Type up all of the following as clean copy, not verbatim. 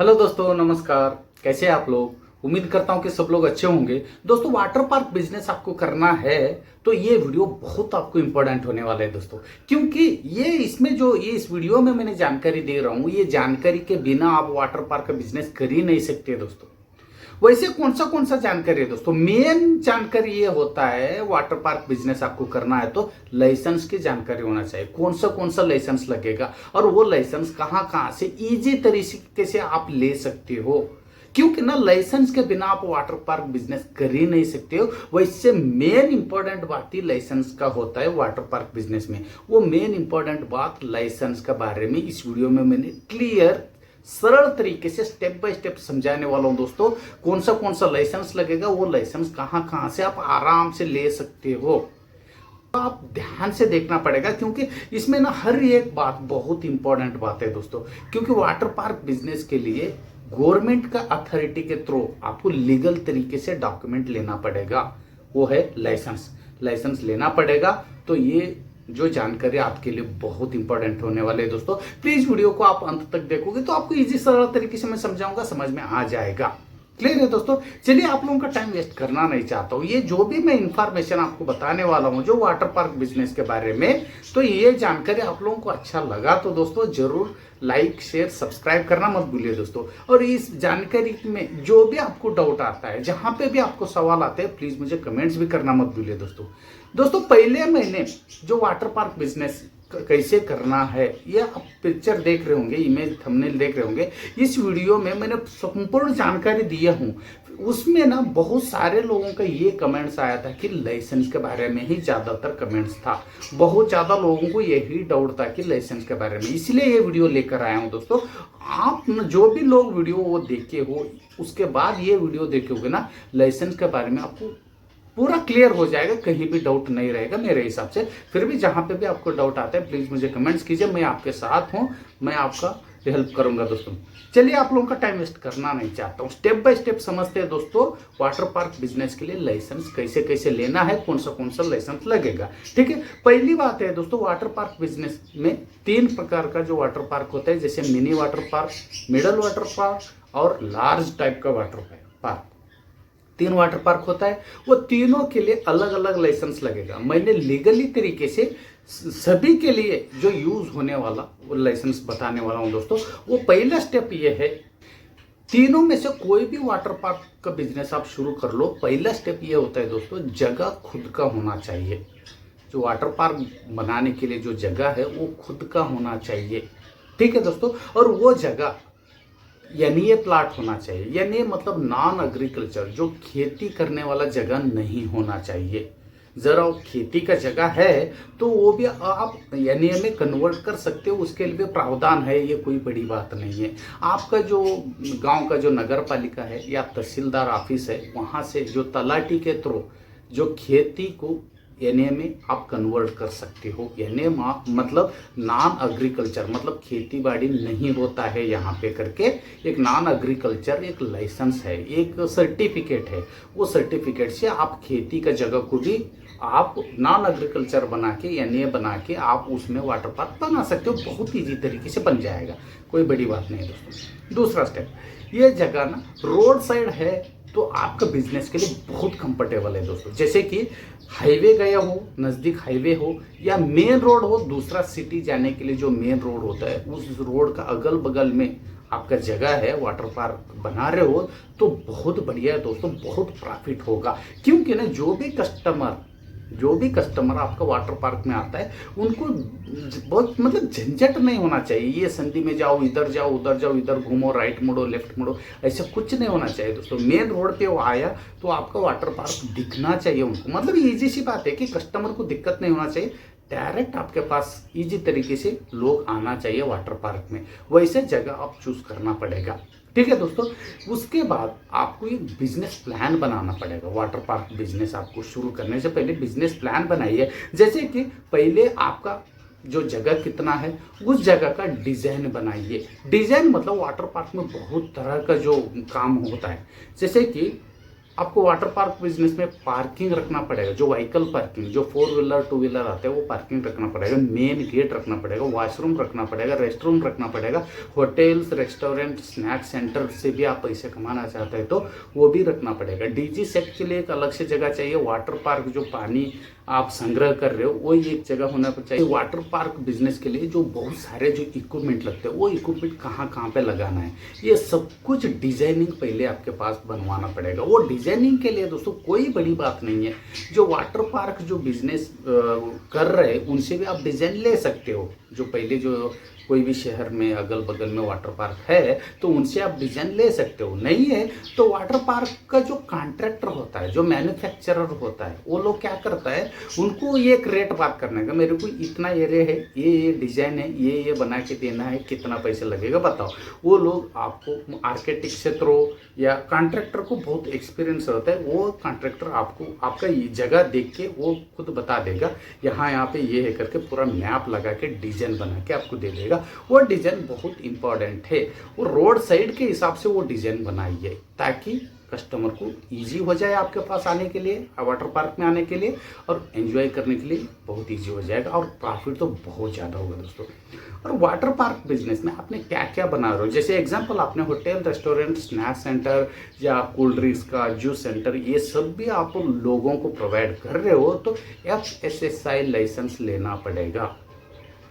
Hello दोस्तों, नमस्कार। कैसे हैं आप लोग? उम्मीद करता हूं कि सब लोग अच्छे होंगे। दोस्तों, वाटर पार्क बिजनेस आपको करना है तो ये वीडियो बहुत आपको इंपॉर्टेंट होने वाला है दोस्तों, क्योंकि ये इसमें जो ये इस वीडियो में मैंने जानकारी दे रहा हूं, ये जानकारी के बिना आप वाटर पार्क का बिजनेस कर ही नहीं सकते दोस्तों। वैसे कौन सा जानकारी है दोस्तों? मेन जानकारी ये होता है, वाटर पार्क बिजनेस आपको करना है तो लाइसेंस की जानकारी होना चाहिए। कौन सा लाइसेंस लगेगा और वो लाइसेंस कहां से इजी तरीके से आप ले सकते हो, क्योंकि ना लाइसेंस के बिना आप वाटर पार्क बिजनेस कर ही नहीं सकते हो। वैसे मेन इंपॉर्टेंट बात ही लाइसेंस का होता है वाटर पार्क बिजनेस में। वो मेन इंपॉर्टेंट बात लाइसेंस के बारे में इस वीडियो में मैंने क्लियर सरल तरीके से स्टेप बाय स्टेप समझाने वाला हूं दोस्तों। कौन सा लाइसेंस लगेगा, वो लाइसेंस कहां से आप आराम से ले सकते हो, आप ध्यान से देखना पड़ेगा, क्योंकि इसमें ना हर एक बात बहुत इंपॉर्टेंट बात है दोस्तों। क्योंकि वाटर पार्क बिजनेस के लिए गवर्नमेंट का अथॉरिटी के थ्रू आपको लीगल तरीके से डॉक्यूमेंट लेना पड़ेगा, वो है लाइसेंस लेना पड़ेगा। तो ये जो जानकारी आपके लिए बहुत इंपॉर्टेंट होने वाले है दोस्तों। प्लीज वीडियो को आप अंत तक देखोगे तो आपको इजी सरल तरीके से मैं समझाऊंगा, समझ में आ जाएगा। क्लियर है दोस्तों? चलिए, आप लोगों का टाइम वेस्ट करना नहीं चाहता हूं। ये जो भी मैं इंफॉर्मेशन आपको बताने वाला हूं जो वाटर पार्क बिजनेस के बारे में, तो ये जानकारी आप लोगों को अच्छा लगा तो दोस्तों जरूर लाइक शेयर सब्सक्राइब करना मत भूलिए दोस्तों। और इस जानकारी में जो भी आपको डाउट आता है, जहां पे भी आपको सवाल आते हैं, प्लीज मुझे कमेंट्स भी करना मत भूलिए दोस्तों। पहले मैंने जो वाटर पार्क बिजनेस कैसे करना है, ये आप पिक्चर देख रहे होंगे, इमेज थंबनेल देख रहे होंगे। इस वीडियो में मैंने संपूर्ण जानकारी दिया हूं। उसमें ना बहुत सारे लोगों का ये कमेंट्स आया था कि लाइसेंस के बारे में ही ज्यादातर कमेंट्स था। बहुत ज्यादा लोगों को यही डाउट था कि लाइसेंस के बारे में, इसलिए ये वीडियो लेकर आया हूं दोस्तों। आप जो भी लोग वीडियो वो देखे हो, उसके बाद ये वीडियो देखे होगे ना, लाइसेंस के बारे में आपको पूरा क्लियर हो जाएगा, कहीं भी डाउट नहीं रहेगा मेरे हिसाब से। फिर भी जहां पे भी आपको डाउट आता है, प्लीज मुझे कमेंट्स कीजिए, मैं आपके साथ हूं, मैं आपका हेल्प करूंगा दोस्तों। चलिए, आप लोगों का टाइम वेस्ट करना नहीं चाहता हूं, स्टेप बाय स्टेप समझते हैं दोस्तों। वाटर पार्क बिजनेस के लिए लाइसेंस कैसे कैसे लेना है, कौन सा लाइसेंस लगेगा। ठीक है, पहली बात है दोस्तों, वाटर पार्क बिजनेस में 3 प्रकार का जो वाटर पार्क होता है, जैसे mini water park, middle water park और लार्ज टाइप का वाटर पार्क। 3 वाटर पार्क होता है, वो तीनों के लिए अलग अलग लाइसेंस लगेगा। मैंने लीगली तरीके से सभी के लिए जो यूज होने वाला वो लाइसेंस बताने वाला हूं दोस्तों। वो पहला स्टेप ये है, तीनों में से कोई भी वाटर पार्क का बिजनेस आप शुरू कर लो, पहला स्टेप ये होता है दोस्तों, जगह खुद का होना चाहिए। जो वाटर पार्क बनाने के लिए जो जगह है वो खुद का होना चाहिए। ठीक है दोस्तों, और वो जगह यानी ये प्लाट होना चाहिए, यानी मतलब नॉन एग्रीकल्चर, जो खेती करने वाला जगह नहीं होना चाहिए। जरा खेती का जगह है तो वो भी आप यानी में कन्वर्ट कर सकते हो, उसके लिए भी प्रावधान है, ये कोई बड़ी बात नहीं है। आपका जो गांव का जो नगर पालिका है या तहसीलदार ऑफिस है, वहां से जो तलाटी के थ्रू जो खेती को एनए में आप कन्वर्ट कर सकते हो। एनए मतलब नॉन एग्रीकल्चर, मतलब खेती बाड़ी नहीं होता है यहाँ पे करके एक नॉन एग्रीकल्चर एक लाइसेंस है, एक सर्टिफिकेट है। वो सर्टिफिकेट से आप खेती का जगह को भी आप नॉन एग्रीकल्चर बना के, एनए बना के आप उसमें वाटर पार्क बना सकते हो। बहुत ईजी तरीके से बन जाएगा, कोई बड़ी बात नहीं दोस्तों। दूसरा स्टेप, ये जगह ना रोड साइड है तो आपका बिजनेस के लिए बहुत कंफर्टेबल है दोस्तों। जैसे कि हाईवे गया हो, नज़दीक हाईवे हो, या मेन रोड हो, दूसरा सिटी जाने के लिए जो मेन रोड होता है, उस रोड का अगल बगल में आपका जगह है, वाटर पार्क बना रहे हो, तो बहुत बढ़िया है दोस्तों, बहुत प्रॉफिट होगा। क्योंकि ना जो भी कस्टमर आपका वाटर पार्क में आता है, उनको बहुत मतलब झंझट नहीं होना चाहिए। ये संधि में जाओ, इधर जाओ, उधर जाओ, इधर घूमो, राइट मुड़ो, लेफ्ट मुड़ो, ऐसा कुछ नहीं होना चाहिए दोस्तों। मेन रोड पे वो आया तो आपका वाटर पार्क दिखना चाहिए उनको। मतलब इजी सी बात है कि कस्टमर को दिक्कत नहीं होना चाहिए, डायरेक्ट आपके पास इजी तरीके से लोग आना चाहिए वाटर पार्क में। वैसे जगह आप चूज करना पड़ेगा। ठीक है दोस्तों, उसके बाद आपको एक बिजनेस प्लान बनाना पड़ेगा। वाटर पार्क बिजनेस आपको शुरू करने से पहले बिजनेस प्लान बनाइए। जैसे कि पहले आपका जो जगह कितना है, उस जगह का डिजाइन बनाइए। डिजाइन मतलब वाटर पार्क में बहुत तरह का जो काम होता है, जैसे कि आपको वाटर पार्क बिजनेस में पार्किंग रखना पड़ेगा, जो व्हीकल पार्किंग, जो 4 व्हीलर 2 व्हीलर आते हैं वो पार्किंग रखना पड़ेगा, मेन गेट रखना पड़ेगा, वॉशरूम रखना पड़ेगा, रेस्ट रूम रखना पड़ेगा, होटल्स रेस्टोरेंट स्नैक सेंटर से भी आप पैसे कमाना चाहते हैं तो वो भी रखना पड़ेगा। डीजी सेट के लिए एक अलग से जगह चाहिए। वाटर पार्क जो पानी आप संग्रह कर रहे हो वो एक जगह होना चाहिए। वाटर पार्क बिजनेस के लिए जो बहुत सारे जो इक्विपमेंट लगते हैं वो इक्विपमेंट कहाँ कहाँ पे लगाना है, ये सब कुछ डिजाइनिंग पहले आपके पास बनवाना पड़ेगा। वो डिजाइनिंग के लिए दोस्तों कोई बड़ी बात नहीं है, जो वाटर पार्क जो बिजनेस कर रहे हैं उनसे भी आप डिजाइन ले सकते हो। जो पहले जो कोई भी शहर में अगल बगल में वाटर पार्क है तो उनसे आप डिजाइन ले सकते हो। नहीं है तो वाटर पार्क का जो कॉन्ट्रैक्टर होता है, जो मैन्युफैक्चरर होता है, वो लोग क्या करता है, उनको एक रेट बात करने का, मेरे को इतना एरिया है, ये डिजाइन है, ये बना के देना है, कितना पैसे लगेगा बताओ। वो लोग आपको आर्किटेक्ट से थ्रो या कॉन्ट्रैक्टर को बहुत एक्सपीरियंस होता है, वो कॉन्ट्रैक्टर आपको आपका जगह देख के वो खुद बता देगा, यहाँ पे ये है करके पूरा मैप लगा के डिजाइन बना के आपको दे देगा। वो डिजाइन बहुत इंपॉर्टेंट है, वो रोड साइड के हिसाब से वो डिजाइन बनाइए ताकि कस्टमर को इजी हो जाए आपके पास आने के लिए, वाटर पार्क में आने के लिए, और एंजॉय करने के लिए बहुत इजी हो जाएगा और प्रॉफिट तो बहुत ज़्यादा होगा दोस्तों। और वाटर पार्क बिजनेस में आपने क्या क्या बना रहे हो, जैसे एग्जांपल आपने होटल रेस्टोरेंट स्नैक सेंटर या कोल्ड ड्रिंक्स का जूस सेंटर, ये सब भी आप लोगों को प्रोवाइड कर रहे हो तो FSSAI लाइसेंस लेना पड़ेगा।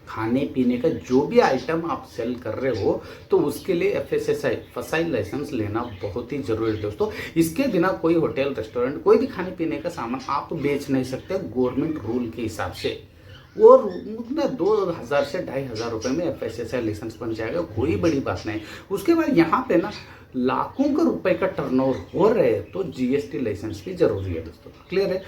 खाने पीने का जो भी आइटम आप सेल कर रहे हो तो उसके लिए FSSAI लाइसेंस लेना बहुत ही जरूरी है दोस्तों। इसके बिना कोई होटल रेस्टोरेंट कोई भी खाने पीने का सामान आप बेच नहीं सकते गवर्नमेंट रूल के हिसाब से। वो 2000 से 2500 रुपये में FSSAI लाइसेंस बन जाएगा, कोई बड़ी बात नहीं। उसके बाद यहाँ पे ना लाखों का रुपए का टर्नओवर हो रहे हैं तो GST लाइसेंस भी जरूरी है दोस्तों, क्लियर है।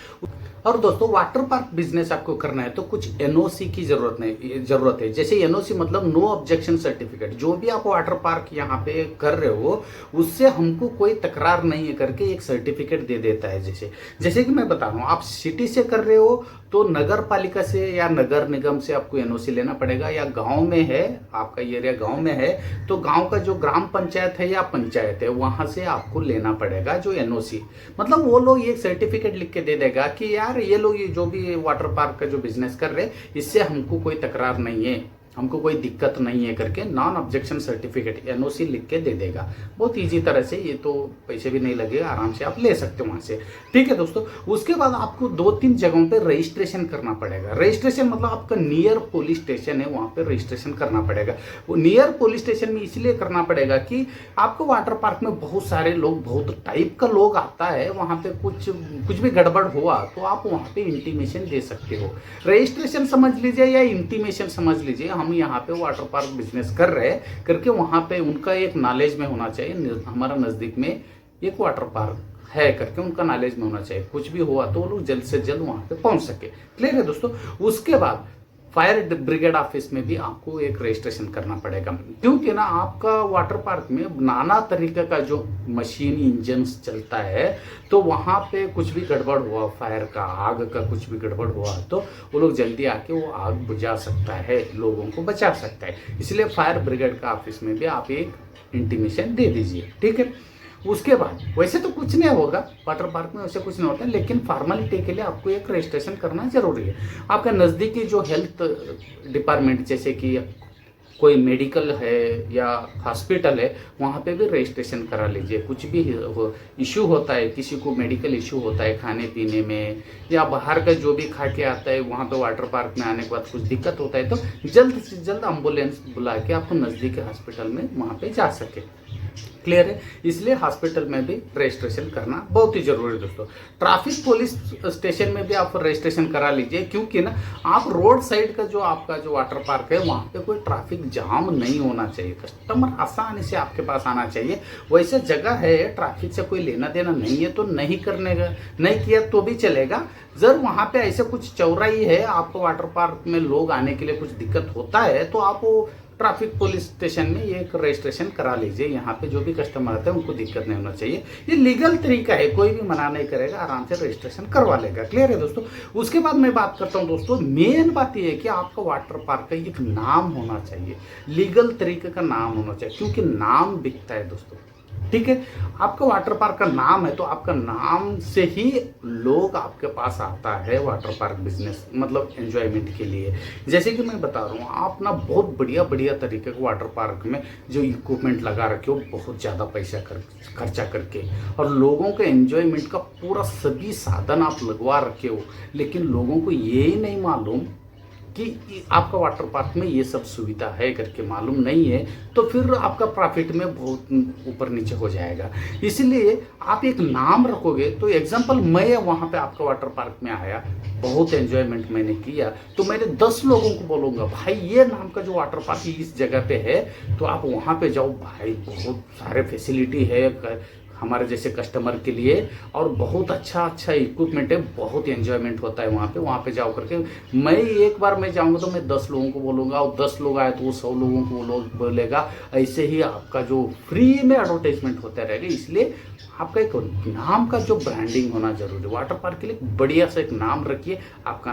और दोस्तों वाटर पार्क बिजनेस आपको करना है तो कुछ NOC की जरूरत है। जैसे NOC मतलब नो ऑब्जेक्शन सर्टिफिकेट, जो भी आप वाटर पार्क यहाँ पे कर रहे हो उससे हमको कोई तकरार नहीं है करके एक सर्टिफिकेट दे देता है। जैसे कि मैं बता रहा हूँ, आप सिटी से कर रहे हो तो नगर पालिका से या नगर निगम से आपको NOC लेना पड़ेगा, या गांव में है आपका एरिया गांव में है तो गांव का जो ग्राम पंचायत है या पंचायत है वहां से आपको लेना पड़ेगा जो NOC। मतलब वो लोग एक सर्टिफिकेट लिख के दे देगा कि यार ये लोग ये जो भी वाटर पार्क का जो बिजनेस कर रहे हैं इससे हमको कोई तकरार नहीं है, हमको कोई दिक्कत नहीं है करके नॉन ऑब्जेक्शन सर्टिफिकेट NOC लिख के दे देगा। बहुत इजी तरह से, ये तो पैसे भी नहीं लगेगा, आराम से आप ले सकते हो वहां से, ठीक है दोस्तों। उसके बाद आपको 2-3 जगहों पे रजिस्ट्रेशन करना पड़ेगा। रजिस्ट्रेशन मतलब आपका नियर पुलिस स्टेशन है वहां पे रजिस्ट्रेशन करना पड़ेगा। वो नियर पुलिस स्टेशन में इसलिए करना पड़ेगा कि आपको वाटर पार्क में बहुत सारे लोग, बहुत टाइप का लोग आता है, वहां पे कुछ भी गड़बड़ हुआ तो आप वहां पे इंटीमेशन दे सकते हो। रजिस्ट्रेशन समझ लीजिए या इंटीमेशन समझ लीजिए, हम यहाँ पे वाटर पार्क बिजनेस कर रहे हैं करके वहां पे उनका एक नॉलेज में होना चाहिए, हमारा नजदीक में एक वाटर पार्क है करके उनका नॉलेज में होना चाहिए। कुछ भी हुआ तो वो लोग जल्द से जल्द वहां पे पहुंच सके, क्लियर है दोस्तों। उसके बाद फायर ब्रिगेड ऑफिस में भी आपको एक रजिस्ट्रेशन करना पड़ेगा, क्योंकि ना आपका वाटर पार्क में नाना तरीके का जो मशीन इंजन चलता है तो वहां पे कुछ भी गड़बड़ हुआ, फायर का आग का कुछ भी गड़बड़ हुआ तो वो लोग जल्दी आके वो आग बुझा सकता है, लोगों को बचा सकता है। इसलिए फायर ब्रिगेड का ऑफिस में भी आप एक इंटीमेशन दे दीजिए, ठीक है। उसके बाद वैसे तो कुछ नहीं होगा वाटर पार्क में, वैसे कुछ नहीं होता, लेकिन फॉर्मेलिटी के लिए आपको एक रजिस्ट्रेशन करना जरूरी है। आपका नज़दीकी जो हेल्थ डिपार्टमेंट, जैसे कि कोई मेडिकल है या हॉस्पिटल है, वहाँ पे भी रजिस्ट्रेशन करा लीजिए। कुछ भी इशू होता है, किसी को मेडिकल इशू होता है खाने पीने में या बाहर का जो भी खा के आता है वहाँ पे वाटर पार्क में आने के बाद कुछ दिक्कत होता है तो जल्द से जल्द एम्बुलेंस बुला के आपको नज़दीकी हॉस्पिटल में वहाँ पे जा सके, क्लियर है। इसलिए हॉस्पिटल में भी रजिस्ट्रेशन करना बहुत ही जरूरी है दोस्तों। ट्रैफिक पुलिस स्टेशन में भी आप रजिस्ट्रेशन करा लीजिए, क्योंकि ना आप रोड साइड का जो आपका जो वाटर पार्क है वहाँ पे कोई ट्रैफिक जाम नहीं होना चाहिए, कस्टमर आसानी से आपके पास आना चाहिए। वैसे जगह है ट्रैफिक से कोई लेना देना नहीं है तो नहीं किया तो भी चलेगा। जब वहाँ पे ऐसे कुछ चौराही है, आपको वाटर पार्क में लोग आने के लिए कुछ दिक्कत होता है तो आप वो ट्रैफिक पुलिस स्टेशन में ये एक रजिस्ट्रेशन करा लीजिए। यहाँ पे जो भी कस्टमर आते हैं उनको दिक्कत नहीं होना चाहिए, ये लीगल तरीका है, कोई भी मना नहीं करेगा, आराम से रजिस्ट्रेशन करवा लेगा, क्लियर है दोस्तों। उसके बाद मैं बात करता हूँ दोस्तों, मेन बात ये है कि आपका वाटर पार्क का एक नाम होना चाहिए, लीगल तरीके का नाम होना चाहिए, क्योंकि नाम बिकता है दोस्तों। ठीक है। आपका वाटर पार्क का नाम है तो आपका नाम से ही लोग आपके पास आता है वाटर पार्क बिजनेस मतलब एंजॉयमेंट के लिए। जैसे कि मैं बता रहा हूँ, आप ना बहुत बढ़िया बढ़िया तरीके के वाटर पार्क में जो इक्विपमेंट लगा रखे हो बहुत ज़्यादा पैसा खर्चा करके, और लोगों के एंजॉयमेंट का पूरा सभी साधन आप लगवा रखे हो, लेकिन लोगों को ये ही नहीं मालूम कि आपका वाटर पार्क में ये सब सुविधा है करके मालूम नहीं है, तो फिर आपका प्रॉफिट में बहुत ऊपर नीचे हो जाएगा। इसलिए आप एक नाम रखोगे, तो एग्जांपल मैं वहाँ पे आपका वाटर पार्क में आया, बहुत एंजॉयमेंट मैंने किया, तो मैंने 10 लोगों को बोलूँगा भाई ये नाम का जो वाटर पार्क इस जगह पे है तो आप वहाँ पे जाओ भाई, बहुत सारे फैसिलिटी है हमारे जैसे कस्टमर के लिए, और बहुत अच्छा अच्छा इक्विपमेंट है, बहुत एंजॉयमेंट होता है वहाँ पे जाओ करके। मैं एक बार मैं जाऊँगा तो मैं 10 लोगों को बोलूँगा, और 10 लोग आए तो वो 100 लोगों को बोलेगा। ऐसे ही आपका जो फ्री में एडवर्टाइजमेंट होता रहेगा। इसलिए आपका एक नाम का जो ब्रांडिंग होना जरूरी है। वाटर पार्क के लिए बढ़िया सा एक नाम रखिए, आपका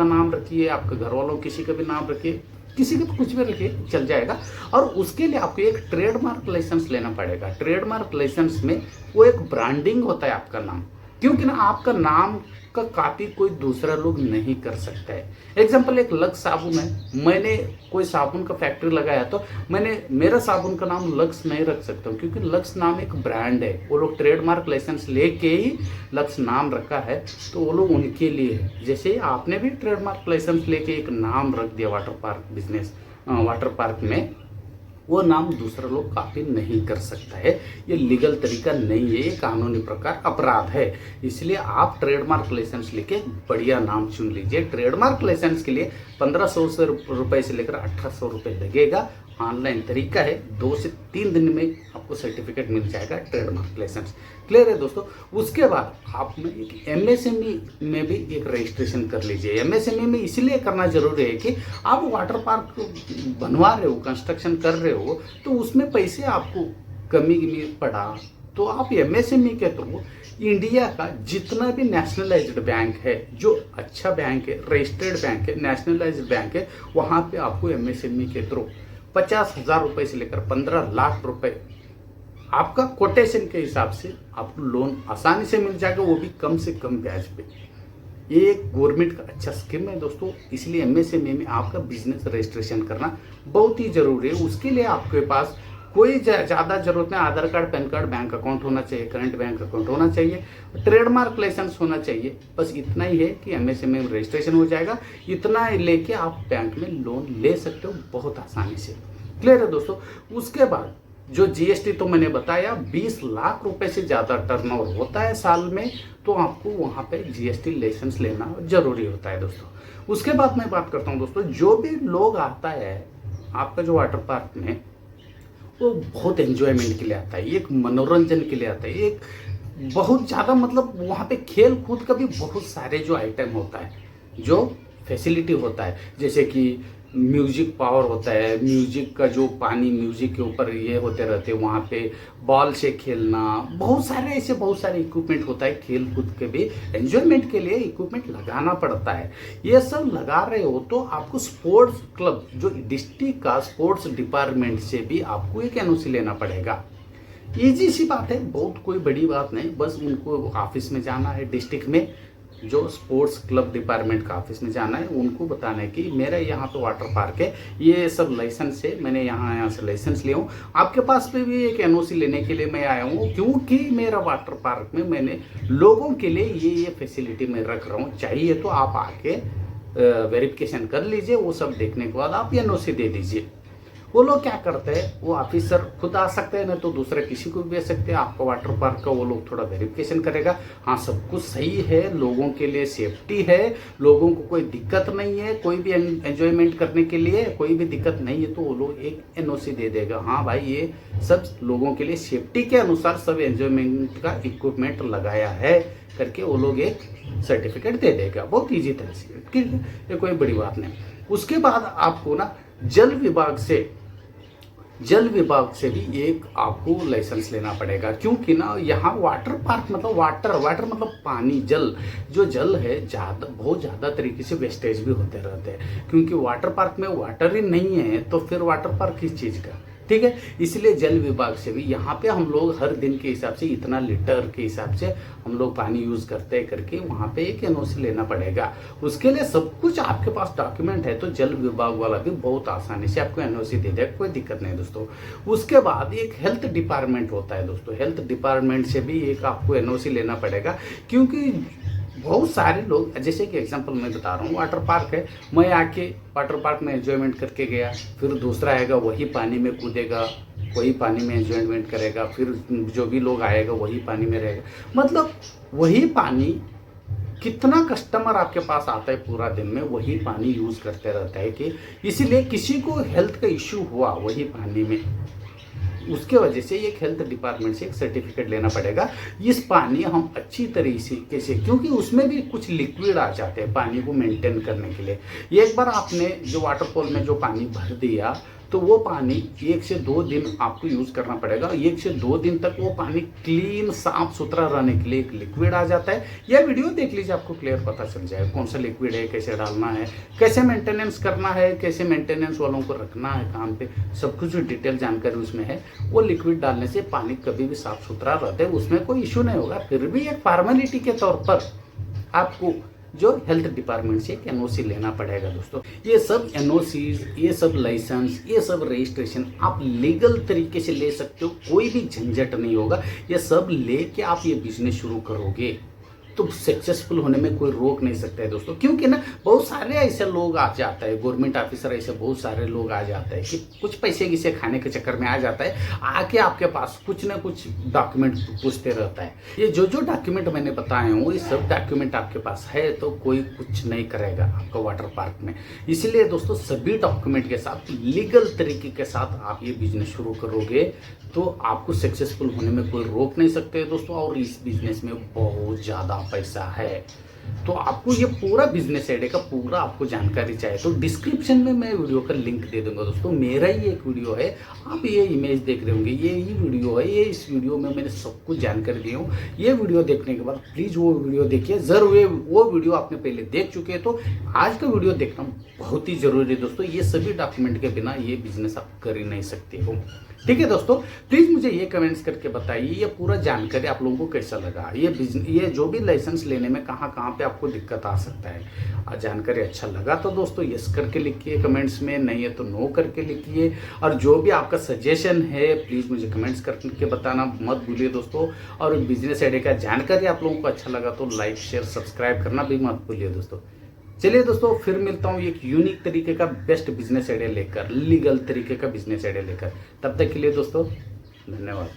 नाम रखिए, आपके घर वालों किसी का भी नाम रखिए, किसी का कुछ भी रखिए चल जाएगा। और उसके लिए आपको एक ट्रेडमार्क लाइसेंस लेना पड़ेगा। ट्रेडमार्क लाइसेंस में वो एक ब्रांडिंग होता है आपका नाम, क्योंकि ना आपका नाम का कॉपी कोई दूसरा लोग नहीं कर सकता है। एग्जाम्पल एक लक्स साबुन है, मैंने कोई साबुन का फैक्ट्री लगाया तो मैंने मेरा साबुन का नाम लक्स नहीं रख सकता हूँ, क्योंकि लक्स नाम एक ब्रांड है। वो लोग ट्रेडमार्क लाइसेंस लेके ही लक्स नाम रखा है, तो वो लोग उनके लिए है। जैसे आपने भी ट्रेडमार्क लाइसेंस लेके एक नाम रख दिया वाटर पार्क में, वो नाम दूसरा लोग कॉपी नहीं कर सकता है। ये लीगल तरीका नहीं है, ये कानूनी प्रकार अपराध है। इसलिए आप ट्रेडमार्क लाइसेंस लेके बढ़िया नाम चुन लीजिए। ट्रेडमार्क लाइसेंस के लिए 1500 रुपए से लेकर 1800 रुपए लगेगा। ऑनलाइन तरीका है, 2 से 3 दिन में आपको सर्टिफिकेट मिल जाएगा ट्रेडमार्क लाइसेंस। क्लियर है दोस्तों। उसके बाद आपने एक एमएसएमई में भी एक रजिस्ट्रेशन कर लीजिए। एमएसएमई में इसलिए करना जरूरी है कि आप वाटर पार्क बनवा रहे हो, कंस्ट्रक्शन कर रहे हो, तो उसमें पैसे आपको कमी पड़ा, तो आप एमएसएमई के थ्रू इंडिया का जितना भी नेशनलाइज्ड बैंक है, जो अच्छा बैंक है, रजिस्टर्ड बैंक है, नेशनलाइज्ड बैंक है, वहाँ पे आपको एमएसएमई के थ्रू 50,000 रुपए से लेकर 15 लाख रुपए आपका कोटेशन के हिसाब से आपको लोन आसानी से मिल जाएगा, वो भी कम से कम ब्याज पे। ये एक गवर्नमेंट का अच्छा स्कीम है दोस्तों। इसलिए एमएसएमई में आपका बिजनेस रजिस्ट्रेशन करना बहुत ही जरूरी है। उसके लिए आपके पास कोई ज़्यादा जरूरत नहीं, Aadhaar card, PAN card, bank account होना चाहिए, करंट बैंक अकाउंट होना चाहिए, ट्रेडमार्क लाइसेंस होना चाहिए। बस इतना ही है कि एमएसएमई में रजिस्ट्रेशन हो जाएगा। इतना लेके आप बैंक में लोन ले सकते हो बहुत आसानी से। क्लियर है दोस्तों। उसके बाद जो जीएसटी तो मैंने बताया, 20 लाख रुपए से ज़्यादा टर्नओवर होता है साल में, तो आपको वहाँ पे जीएसटी लाइसेंस लेना जरूरी होता है दोस्तों। उसके बाद मैं बात करता हूँ दोस्तों, जो भी लोग आता है आपका जो वाटर पार्क में, वो बहुत एंजॉयमेंट के लिए आता है, एक मनोरंजन के लिए आता है, एक बहुत ज़्यादा मतलब वहाँ पे खेल कूद का भी बहुत सारे जो आइटम होता है, जो फैसिलिटी होता है, जैसे कि म्यूजिक पावर होता है, म्यूजिक का जो पानी म्यूजिक के ऊपर ये होते रहते हैं, वहाँ पे बॉल से खेलना, बहुत सारे इक्विपमेंट होता है। खेल कूद के भी एंजॉयमेंट के लिए इक्विपमेंट लगाना पड़ता है। ये सब लगा रहे हो तो आपको स्पोर्ट्स क्लब, जो डिस्ट्रिक्ट का स्पोर्ट्स डिपार्टमेंट से भी आपको एक एनओसी लेना पड़ेगा। ईजी सी बात है, बहुत कोई बड़ी बात नहीं, बस उनको ऑफिस में जाना है, डिस्ट्रिक्ट में जो स्पोर्ट्स क्लब डिपार्टमेंट का ऑफिस में जाना है, उनको बताना है कि मेरा यहाँ पे वाटर पार्क है, ये सब लाइसेंस है, मैंने यहाँ से लाइसेंस लिया हूँ, आपके पास पे भी एक एनओसी लेने के लिए मैं आया हूँ, क्योंकि मेरा वाटर पार्क में मैंने लोगों के लिए ये फैसिलिटी मैं रख रहा हूँ, चाहिए तो आप आके वेरिफिकेशन कर लीजिए। वो सब देखने के बाद आप एनओसी दे दीजिए। वो लोग क्या करते हैं, वो ऑफिसर खुद आ सकते हैं, नहीं तो दूसरे किसी को भी भेज सकते हैं। आपका वाटर पार्क का वो लोग थोड़ा वेरिफिकेशन करेगा, हाँ सब कुछ सही है, लोगों के लिए सेफ्टी है, लोगों को कोई दिक्कत नहीं है, कोई भी एंजॉयमेंट करने के लिए कोई भी दिक्कत नहीं है, तो वो लोग एक एनओसी दे देगा, हाँ भाई ये सब लोगों के लिए सेफ्टी के अनुसार सब एंजॉयमेंट का इक्विपमेंट लगाया है करके वो लोग एक सर्टिफिकेट दे देगा। बहुत ईजी तरह से, ठीक है, ये कोई बड़ी बात नहीं। उसके बाद आपको ना जल विभाग से भी एक आपको लाइसेंस लेना पड़ेगा, क्योंकि ना यहाँ वाटर पार्क मतलब वाटर मतलब पानी, जो जल है बहुत ज़्यादा तरीके से वेस्टेज भी होते रहते हैं, क्योंकि वाटर पार्क में वाटर ही नहीं है, तो फिर वाटर पार्क किस चीज़ का। ठीक है। इसलिए जल विभाग से भी यहाँ पे हम लोग हर दिन के हिसाब से इतना लीटर के हिसाब से हम लोग पानी यूज करते हैं करके वहाँ पे एक एनओसी लेना पड़ेगा। उसके लिए सब कुछ आपके पास डॉक्यूमेंट है तो जल विभाग वाला भी बहुत आसानी से आपको एनओसी दे देगा, कोई दिक्कत नहीं दोस्तों। उसके बाद एक हेल्थ डिपार्टमेंट होता है दोस्तों, हेल्थ डिपार्टमेंट से भी एक आपको एनओसी लेना पड़ेगा, क्योंकि बहुत सारे लोग, जैसे कि एग्जांपल मैं बता रहा हूँ, वाटर पार्क है, मैं आके वाटर पार्क में एंजॉयमेंट करके गया, फिर दूसरा आएगा वही पानी में कूदेगा, वही पानी में एंजॉयमेंट करेगा, फिर जो भी लोग आएगा वही पानी में रहेगा, मतलब वही पानी, कितना कस्टमर आपके पास आता है पूरा दिन में वही पानी यूज करते रहता है कि इसीलिए किसी को हेल्थ का इश्यू हुआ वही पानी में, उसके वजह से एक हेल्थ डिपार्टमेंट से एक सर्टिफिकेट लेना पड़ेगा। इस पानी हम अच्छी तरीके से, क्योंकि उसमें भी कुछ लिक्विड आ जाते हैं पानी को मेंटेन करने के लिए। एक बार आपने जो वाटरफॉल में जो पानी भर दिया तो वो पानी 1 से 2 दिन आपको यूज करना पड़ेगा। 1 से 2 दिन तक वो पानी क्लीन साफ सुथरा रहने के लिए एक लिक्विड आ जाता है। यह वीडियो देख लीजिए, आपको क्लियर पता चल जाएगा कौन सा लिक्विड है, कैसे डालना है, कैसे मेंटेनेंस करना है, कैसे मेंटेनेंस वालों को रखना है काम पे, सब कुछ डिटेल जानकारी उसमें है। वो लिक्विड डालने से पानी कभी भी साफ सुथरा रहता है, उसमें कोई इश्यू नहीं होगा। फिर भी एक फॉर्मेलिटी के तौर पर आपको जो हेल्थ डिपार्टमेंट से एक एनओसी लेना पड़ेगा दोस्तों। ये सब एनओसीज, ये सब लाइसेंस, ये सब रजिस्ट्रेशन आप लीगल तरीके से ले सकते हो, कोई भी झंझट नहीं होगा। ये सब लेके आप ये बिजनेस शुरू करोगे तो सक्सेसफुल होने में कोई रोक नहीं सकता है दोस्तों, क्योंकि ना बहुत सारे ऐसे लोग आ जाता है, गवर्नमेंट ऑफिसर ऐसे बहुत सारे लोग आ जाते हैं कि कुछ पैसे किसे खाने के चक्कर में आ जाता है, आके आपके पास कुछ ना कुछ डॉक्यूमेंट पूछते रहता है। ये जो जो डॉक्यूमेंट मैंने बताए हूँ ये सब डॉक्यूमेंट आपके पास है तो कोई कुछ नहीं करेगा आपका वाटर पार्क में। इसलिए दोस्तों सभी डॉक्यूमेंट के साथ लीगल तरीके के साथ आप ये बिजनेस शुरू करोगे तो आपको सक्सेसफुल होने में कोई रोक नहीं सकते दोस्तों। और इस बिजनेस में बहुत ज़्यादा पैसा है, तो आपको ये पूरा बिजनेस आइडिया का पूरा आपको जानकारी चाहिए तो डिस्क्रिप्शन में मैं वीडियो का लिंक दे दूंगा दोस्तों। मेरा ही एक वीडियो है, आप ये इमेज देख रहे होंगे, ये ही वीडियो है, ये इस वीडियो में मैंने सब कुछ जानकारी दी हूँ। ये वीडियो देखने के बाद प्लीज़ वो वीडियो देखिए, जरूर वो वीडियो आपने पहले देख चुके हैं तो आज का वीडियो देखना बहुत ही जरूरी है दोस्तों। ये सभी डॉक्यूमेंट के बिना ये बिजनेस आप कर ही नहीं सकते हो, ठीक है दोस्तों। प्लीज मुझे ये कमेंट्स करके बताइए ये पूरा जानकारी आप लोगों को कैसा लगा, ये जो भी लाइसेंस लेने में कहाँ कहाँ पे आपको दिक्कत आ सकता है। जानकारी अच्छा लगा तो दोस्तों यस करके लिखिए कमेंट्स में, नहीं है तो नो करके लिखिए। और जो भी आपका सजेशन है प्लीज मुझे कमेंट्स करके बताना मत भूलिए दोस्तों। और बिजनेस आइडिया का जानकारी आप लोगों को अच्छा लगा तो लाइक शेयर सब्सक्राइब करना भी मत भूलिए दोस्तों। चलिए दोस्तों फिर मिलता हूँ एक यूनिक तरीके का बेस्ट बिजनेस आइडिया लेकर, लीगल तरीके का बिजनेस आइडिया लेकर। तब तक के लिए दोस्तों धन्यवाद।